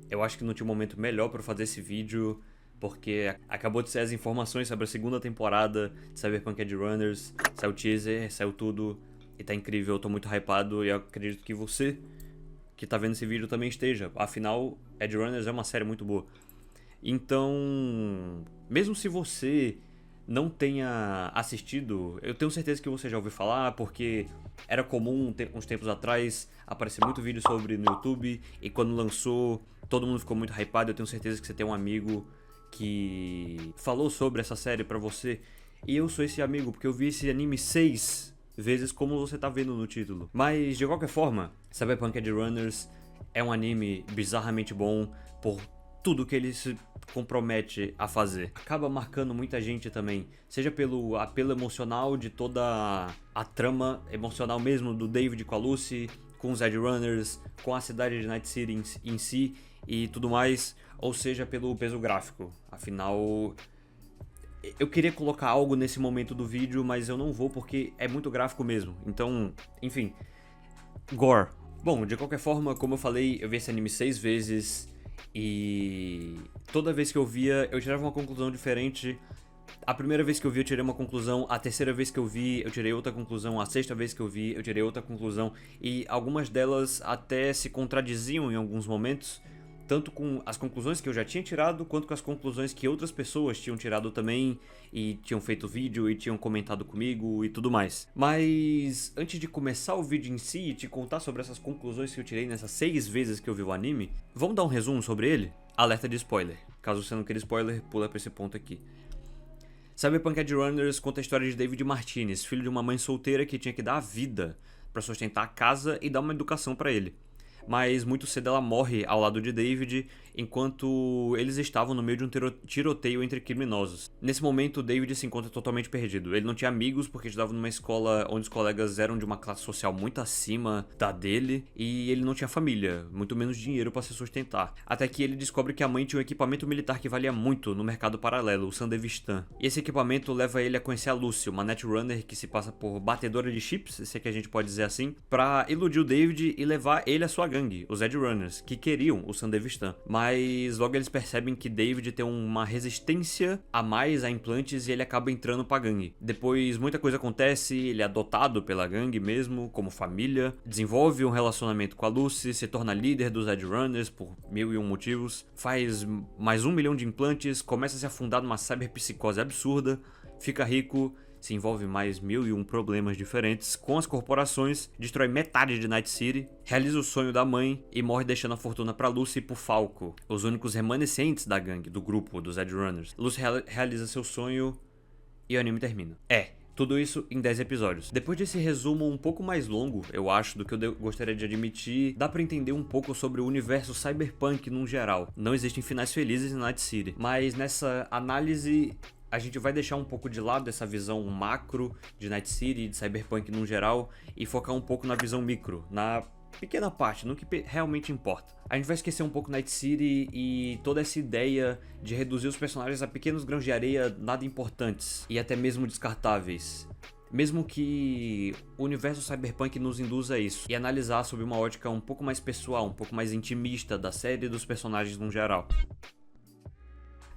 Eu acho que não tinha um momento melhor pra fazer esse vídeo, porque acabou de sair as informações sobre a segunda temporada de Cyberpunk Edge Runners, saiu o teaser, saiu tudo, e tá incrível, eu tô muito hypado e eu acredito que você que tá vendo esse vídeo também esteja. Afinal, Edge Runners é uma série muito boa. Então, mesmo se você não tenha assistido, eu tenho certeza que você já ouviu falar, porque era comum uns tempos atrás aparecer muito vídeo sobre no YouTube, e quando lançou, todo mundo ficou muito hypado. Eu tenho certeza que você tem um amigo que falou sobre essa série pra você, e eu sou esse amigo porque eu vi esse anime 6 vezes, como você tá vendo no título. Mas de qualquer forma, Cyberpunk Edge Runners é um anime bizarramente bom por tudo que ele se compromete a fazer. Acaba marcando muita gente também, seja pelo apelo emocional de toda a trama emocional mesmo do David com a Lucy, com os Edge Runners, com a cidade de Night City em si e tudo mais, ou seja pelo peso gráfico. Afinal, eu queria colocar algo nesse momento do vídeo, mas eu não vou porque é muito gráfico mesmo. Então, enfim, gore. Bom, de qualquer forma, como eu falei, eu vi esse anime 6 vezes e toda vez que eu via, eu tirava uma conclusão diferente. A primeira vez que eu vi, eu tirei uma conclusão. A terceira vez que eu vi, eu tirei outra conclusão. A sexta vez que eu vi, eu tirei outra conclusão. E algumas delas até se contradiziam em alguns momentos, tanto com as conclusões que eu já tinha tirado, quanto com as conclusões que outras pessoas tinham tirado também, e tinham feito vídeo, e tinham comentado comigo, e tudo mais. Mas, antes de começar o vídeo em si, e te contar sobre essas conclusões que eu tirei nessas 6 vezes que eu vi o anime, vamos dar um resumo sobre ele? Alerta de spoiler. Caso você não queira spoiler, pula pra esse ponto aqui. Cyberpunk Edge Runners conta a história de David Martinez, filho de uma mãe solteira que tinha que dar a vida pra sustentar a casa e dar uma educação pra ele. Mas muito cedo ela morre ao lado de David, enquanto eles estavam no meio de um tiroteio entre criminosos. Nesse momento, David se encontra totalmente perdido. Ele não tinha amigos porque estudava numa escola onde os colegas eram de uma classe social muito acima da dele, e ele não tinha família, muito menos dinheiro para se sustentar. Até que ele descobre que a mãe tinha um equipamento militar que valia muito no mercado paralelo, o Sandevistan. E esse equipamento leva ele a conhecer a Lucy, uma netrunner que se passa por batedora de chips, se é que a gente pode dizer assim, pra iludir o David e levar ele à sua gangue, os Edge Runners, que queriam o Sandevistan. Mas logo eles percebem que David tem uma resistência a mais a implantes e ele acaba entrando pra gangue. Depois muita coisa acontece, ele é adotado pela gangue mesmo, como família, desenvolve um relacionamento com a Lucy, se torna líder dos Edge Runners por 1001 motivos, faz mais 1 milhão de implantes, começa a se afundar numa cyberpsicose absurda, fica rico, se envolve mais 1001 problemas diferentes com as corporações, destrói metade de Night City, realiza o sonho da mãe e morre deixando a fortuna pra Lucy e pro Falco, os únicos remanescentes da gangue, do grupo dos Edge Runners. Lucy realiza seu sonho e o anime termina. Tudo isso em 10 episódios. Depois desse resumo um pouco mais longo, eu acho, do que eu gostaria de admitir, dá pra entender um pouco sobre o universo cyberpunk num geral. Não existem finais felizes em Night City, mas nessa análise a gente vai deixar um pouco de lado essa visão macro de Night City e de Cyberpunk no geral e focar um pouco na visão micro, na pequena parte, no que realmente importa. A gente vai esquecer um pouco Night City e toda essa ideia de reduzir os personagens a pequenos grãos de areia nada importantes e até mesmo descartáveis. Mesmo que o universo cyberpunk nos induza a isso, e analisar sob uma ótica um pouco mais pessoal, um pouco mais intimista da série e dos personagens no geral.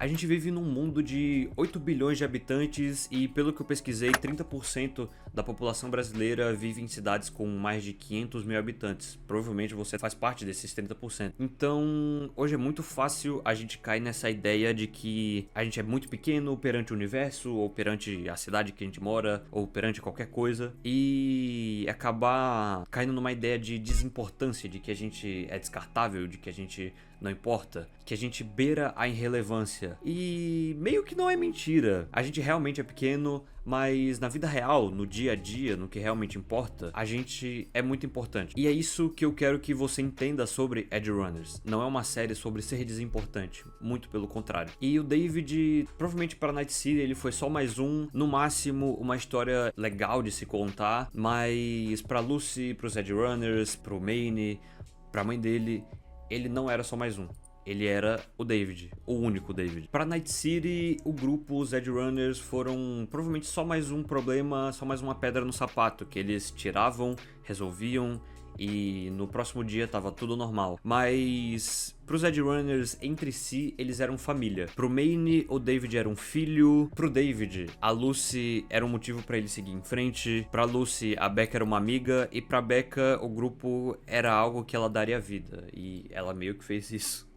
A gente vive num mundo de 8 bilhões de habitantes e, pelo que eu pesquisei, 30% da população brasileira vive em cidades com mais de 500 mil habitantes. Provavelmente você faz parte desses 30%. Então, hoje é muito fácil a gente cair nessa ideia de que a gente é muito pequeno perante o universo, ou perante a cidade que a gente mora, ou perante qualquer coisa, e acabar caindo numa ideia de desimportância, de que a gente é descartável, de que a gente não importa, que a gente beira a irrelevância. E meio que não é mentira. A gente realmente é pequeno, mas na vida real, no dia a dia, no que realmente importa, a gente é muito importante. E é isso que eu quero que você entenda sobre Edge Runners. Não é uma série sobre ser desimportante, muito pelo contrário. E o David, provavelmente para Night City, ele foi só mais um, no máximo uma história legal de se contar, mas pra Lucy, pros Edge Runners, pro Maine, pra mãe dele, ele não era só mais um. Ele era o David, o único David. Para Night City, o grupo, os Edge Runners, foram provavelmente só mais um problema, só mais uma pedra no sapato, que eles tiravam, resolviam e no próximo dia tava tudo normal. Mas pros Edge Runners, entre si, eles eram família. Pro Maine, o David era um filho. Pro David, a Lucy era um motivo pra ele seguir em frente. Pra Lucy, a Becca era uma amiga. E pra Becca, o grupo era algo que ela daria vida. E ela meio que fez isso.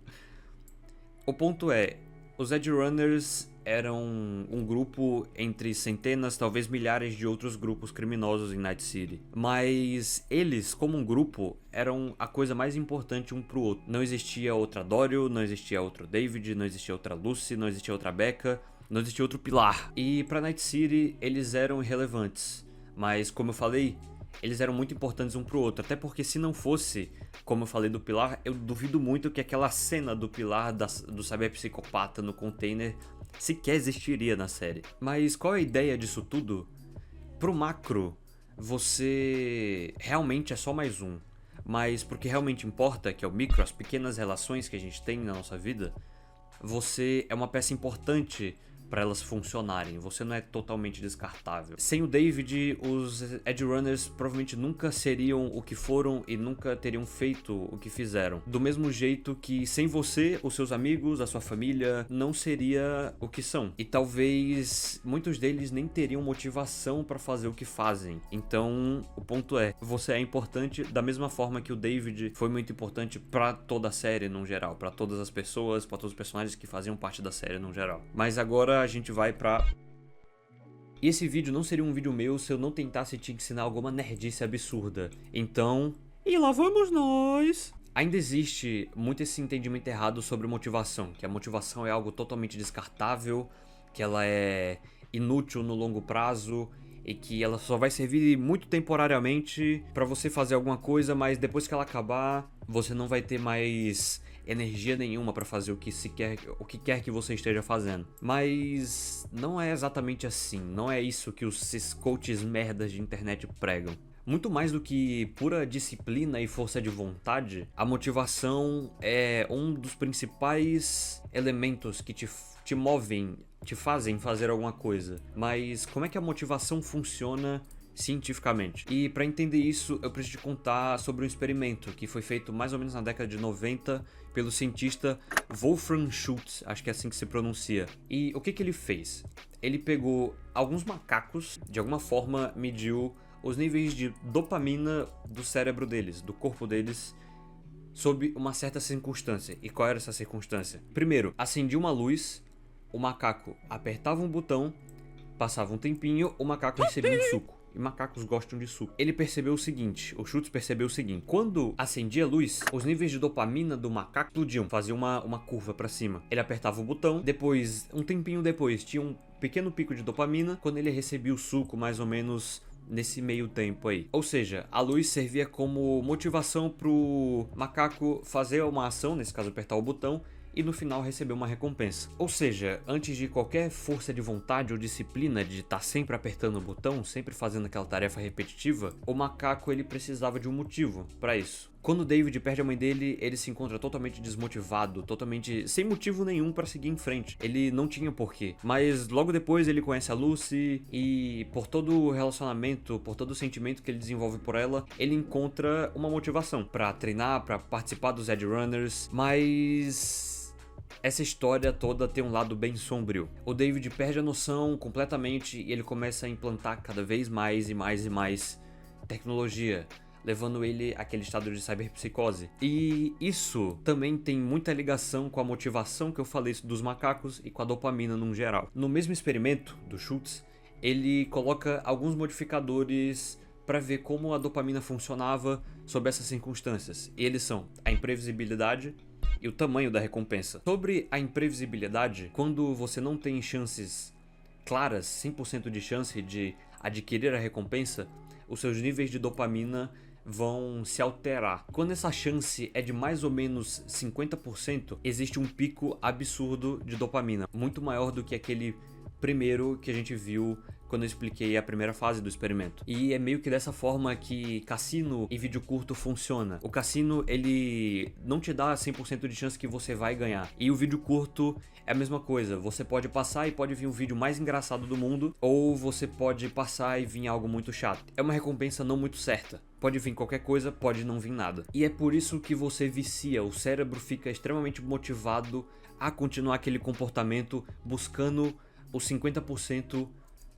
O ponto é, os Edge Runners eram um grupo entre centenas, talvez milhares de outros grupos criminosos em Night City. Mas eles, como um grupo, eram a coisa mais importante um pro outro. Não existia outra Daryl, não existia outro David, não existia outra Lucy, não existia outra Becca, não existia outro pilar. E pra Night City, eles eram irrelevantes. Mas, como eu falei, eles eram muito importantes um pro outro, até porque se não fosse, como eu falei do Pilar, eu duvido muito que aquela cena do Pilar do cyberpsicopata no container sequer existiria na série. Mas qual é a ideia disso tudo? Pro macro, você realmente é só mais um, mas pro que realmente importa, que é o micro, as pequenas relações que a gente tem na nossa vida, você é uma peça importante para elas funcionarem, você não é totalmente descartável. Sem o David, os Edge Runners provavelmente nunca seriam o que foram e nunca teriam feito o que fizeram. Do mesmo jeito que sem você, os seus amigos, a sua família, não seria o que são. E talvez muitos deles nem teriam motivação para fazer o que fazem. Então, o ponto é, você é importante da mesma forma que o David foi muito importante para toda a série no geral, para todas as pessoas, para todos os personagens que faziam parte da série no geral. Mas agora a gente vai pra... E esse vídeo não seria um vídeo meu se eu não tentasse te ensinar alguma nerdice absurda. Então... E lá vamos nós! Ainda existe muito esse entendimento errado sobre motivação, que a motivação é algo totalmente descartável, que ela é inútil no longo prazo e que ela só vai servir muito temporariamente pra você fazer alguma coisa, mas depois que ela acabar, você não vai ter mais energia nenhuma pra fazer o que quer que você esteja fazendo. Mas não é exatamente assim, não é isso que esses coaches merdas de internet pregam. Muito mais do que pura disciplina e força de vontade, a motivação é um dos principais elementos que te movem, te fazem fazer alguma coisa. Mas como é que a motivação funciona cientificamente? E para entender isso, eu preciso te contar sobre um experimento que foi feito mais ou menos na década de 90 pelo cientista Wolfram Schultz, acho que é assim que se pronuncia. E o que ele fez? Ele pegou alguns macacos, de alguma forma mediu os níveis de dopamina do cérebro deles, do corpo deles, sob uma certa circunstância. E qual era essa circunstância? Primeiro, acendia uma luz, o macaco apertava um botão, passava um tempinho, o macaco recebia um suco. E macacos gostam de suco. Ele percebeu o seguinte, o Schultz percebeu o seguinte: quando acendia a luz, os níveis de dopamina do macaco explodiam, fazia uma curva pra cima. Ele apertava o botão, depois, um tempinho depois, tinha um pequeno pico de dopamina, quando ele recebia o suco, mais ou menos nesse meio tempo aí. Ou seja, a luz servia como motivação pro macaco fazer uma ação, nesse caso apertar o botão, e no final receber uma recompensa. Ou seja, antes de qualquer força de vontade ou disciplina de estar sempre apertando o botão, sempre fazendo aquela tarefa repetitiva, o macaco ele precisava de um motivo para isso. Quando o David perde a mãe dele, ele se encontra totalmente desmotivado, totalmente sem motivo nenhum para seguir em frente. Ele não tinha porquê. Mas logo depois ele conhece a Lucy e por todo o relacionamento, por todo o sentimento que ele desenvolve por ela, ele encontra uma motivação para treinar, para participar dos Edge Runners, mas essa história toda tem um lado bem sombrio. O David perde a noção completamente e ele começa a implantar cada vez mais e mais e mais tecnologia, levando ele àquele estado de cyberpsicose. E isso também tem muita ligação com a motivação que eu falei dos macacos e com a dopamina num geral. No mesmo experimento do Schultz, ele coloca alguns modificadores para ver como a dopamina funcionava sob essas circunstâncias. E eles são a imprevisibilidade e o tamanho da recompensa. Sobre a imprevisibilidade, quando você não tem chances claras, 100% de chance de adquirir a recompensa, os seus níveis de dopamina vão se alterar. Quando essa chance é de mais ou menos 50%, existe um pico absurdo de dopamina, muito maior do que aquele primeiro que a gente viu quando eu expliquei a primeira fase do experimento. E é meio que dessa forma que cassino e vídeo curto funciona. O cassino, ele não te dá 100% de chance que você vai ganhar. E o vídeo curto é a mesma coisa. Você pode passar e pode vir o vídeo mais engraçado do mundo, ou você pode passar e vir algo muito chato. É uma recompensa não muito certa. Pode vir qualquer coisa, pode não vir nada. E é por isso que você vicia. O cérebro fica extremamente motivado a continuar aquele comportamento, buscando os 50%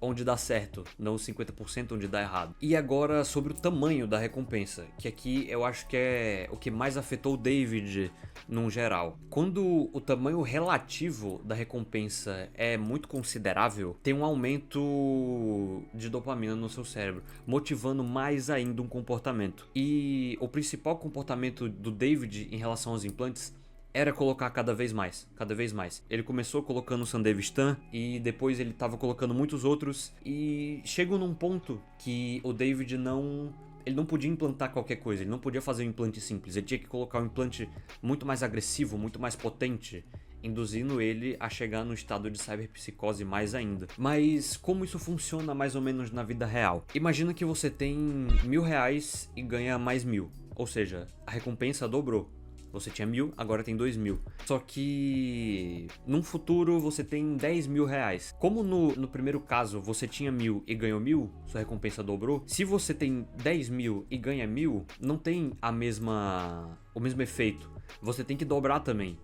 onde dá certo, não os 50% onde dá errado. E agora sobre o tamanho da recompensa, que aqui eu acho que é o que mais afetou o David num geral. Quando o tamanho relativo da recompensa é muito considerável, tem um aumento de dopamina no seu cérebro, motivando mais ainda um comportamento. E o principal comportamento do David em relação aos implantes era colocar cada vez mais, cada vez mais. Ele começou colocando o Sandevistan e depois ele tava colocando muitos outros e chegou num ponto que o David ele não podia implantar qualquer coisa, ele não podia fazer um implante simples, ele tinha que colocar um implante muito mais agressivo, muito mais potente, induzindo ele a chegar no estado de cyberpsicose mais ainda. Mas como isso funciona mais ou menos na vida real? Imagina que você tem R$1.000 e ganha mais 1.000, ou seja, a recompensa dobrou. Você tinha 1.000, agora tem 2.000. Só que num futuro você tem R$10.000. Como no primeiro caso você tinha 1.000 e ganhou 1.000, sua recompensa dobrou. Se você tem 10.000 e ganha 1.000, não tem o mesmo efeito. Você tem que dobrar também.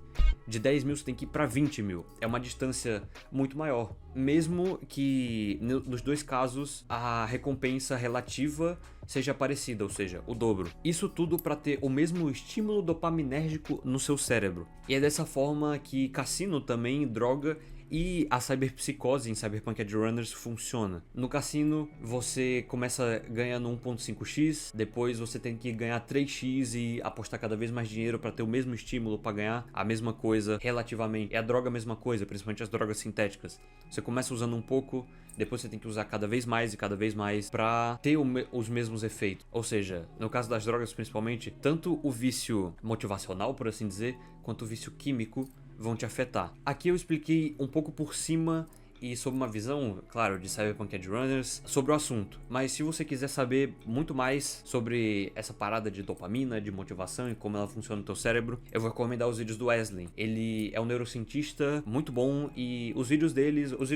De 10.000 você tem que ir para 20.000. É uma distância muito maior. Mesmo que nos dois casos a recompensa relativa seja parecida, ou seja, o dobro. Isso tudo para ter o mesmo estímulo dopaminérgico no seu cérebro. E é dessa forma que cassino também, droga e a cyberpsicose em Cyberpunk Edge Runners funciona. No cassino, você começa ganhando 1.5x, depois você tem que ganhar 3x e apostar cada vez mais dinheiro para ter o mesmo estímulo para ganhar a mesma coisa relativamente. É a droga a mesma coisa, principalmente as drogas sintéticas. Você começa usando um pouco, depois você tem que usar cada vez mais e cada vez mais para ter os mesmos efeitos. Ou seja, no caso das drogas principalmente, tanto o vício motivacional, por assim dizer, quanto o vício químico vão te afetar. Aqui eu expliquei um pouco por cima e sob uma visão, claro, de Cyberpunk Edge Runners sobre o assunto. Mas se você quiser saber muito mais sobre essa parada de dopamina, de motivação e como ela funciona no teu cérebro, eu vou recomendar os vídeos do Wesley. Ele é um neurocientista muito bom e os vídeos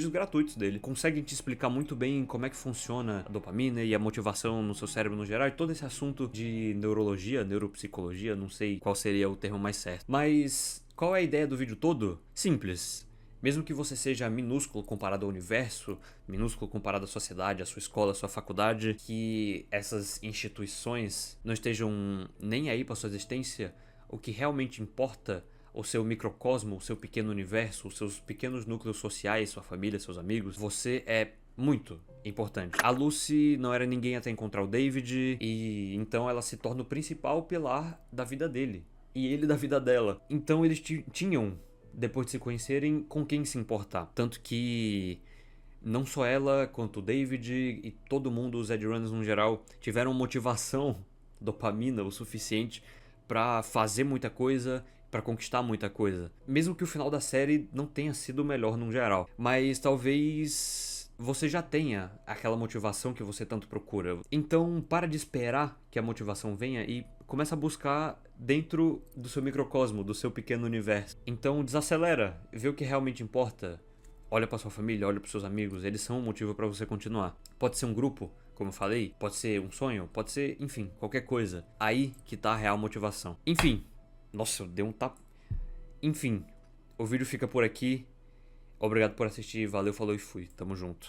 gratuitos dele, conseguem te explicar muito bem como é que funciona a dopamina e a motivação no seu cérebro no geral e todo esse assunto de neurologia, neuropsicologia, não sei qual seria o termo mais certo. Mas qual é a ideia do vídeo todo? Simples. Mesmo que você seja minúsculo comparado ao universo, minúsculo comparado à sociedade, à sua escola, à sua faculdade, que essas instituições não estejam nem aí para sua existência, o que realmente importa, o seu microcosmo, o seu pequeno universo, os seus pequenos núcleos sociais, sua família, seus amigos, você é muito importante. A Lucy não era ninguém até encontrar o David, e então ela se torna o principal pilar da vida dele, e ele da vida dela. Então eles tinham, depois de se conhecerem, com quem se importar. Tanto que não só ela, quanto o David e todo mundo, os Edge Runners no geral, tiveram motivação, dopamina o suficiente pra fazer muita coisa, pra conquistar muita coisa. Mesmo que o final da série não tenha sido o melhor no geral. Mas talvez você já tenha aquela motivação que você tanto procura. Então para de esperar que a motivação venha e começa a buscar dentro do seu microcosmo, do seu pequeno universo. Então desacelera, vê o que realmente importa. Olha pra sua família, olha pros seus amigos, eles são um motivo pra você continuar. Pode ser um grupo, como eu falei, pode ser um sonho, pode ser, enfim, qualquer coisa. Aí que tá a real motivação. Enfim, nossa, eu dei um tapa. Enfim, o vídeo fica por aqui. Obrigado por assistir, valeu, falou e fui. Tamo junto.